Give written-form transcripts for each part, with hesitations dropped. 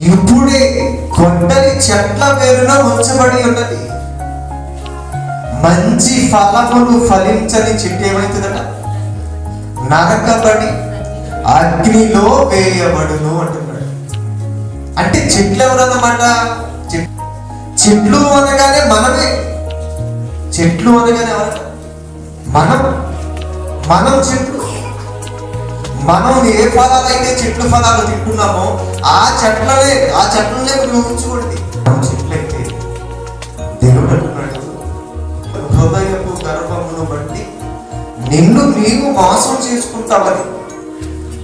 ఇప్పుడే కొండని చెట్ల వేరున ఉంచబడి ఉన్నది. మంచి ఫలములు ఫలించని చెట్టు ఏమవుతుందట? నరకబడి అగ్నిలో వేయబడును అంటున్నాడు. అంటే చెట్లు ఎవరన్నమాట? చెట్లు అనగానే మనమే. చెట్లు అనగానే ఎవరట? మనం చెట్లు. మనం ఏ ఫలాలు అయితే చెట్లు ఫలాలు తింటున్నామో ఆ చెట్లనే ఊహించకూడదు. మనం చెట్లయితే దేవుడు అంటున్నాడు, హృదయపు గర్వమును బట్టి నిన్ను నీవు మోసం చేసుకుంటావని.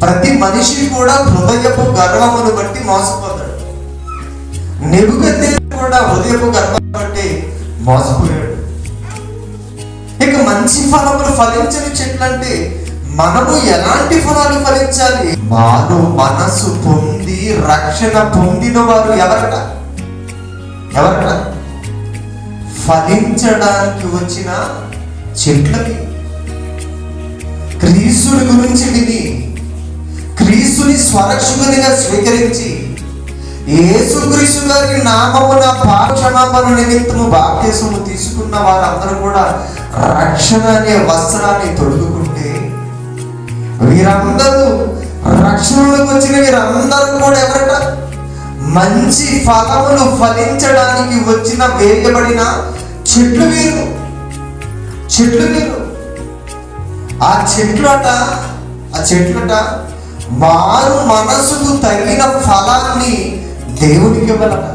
ప్రతి మనిషి కూడా హృదయపు గర్వమును బట్టి మోసపోతాడు. నెబుకద్నెజరు కూడా హృదయపు గర్వం బట్టి మోసపోయాడు. ఇక మంచి ఫలములు ఫలించని చెట్లు అంటే మనము ఎలాంటి ఫలాలు ఫలించాలి? మారు మనసు పొంది రక్షణ పొందిన వారు ఎవరట? ఫలించడానికి వచ్చిన చెట్లకి. క్రీస్తుని గురించి విని క్రీస్తుని స్వరక్షకునిగా స్వీకరించి యేసుక్రీస్తు గారి నామమున పాపక్షమాపణ నిమిత్తము బాప్తిసము తీసుకున్న వారందరూ కూడా రక్షణ అనే వస్త్రాన్ని తొడుగుకుంటే, వీరందరూ రక్షణలోకి వచ్చిన వీరందరూ కూడా ఎవరట? మంచి ఫలములు ఫలించడానికి వచ్చిన వేయబడిన చెట్లు వీరు. ఆ చెట్లట మారు మనసుకు తగిన ఫలాన్ని దేవునికి ఇవ్వాలట.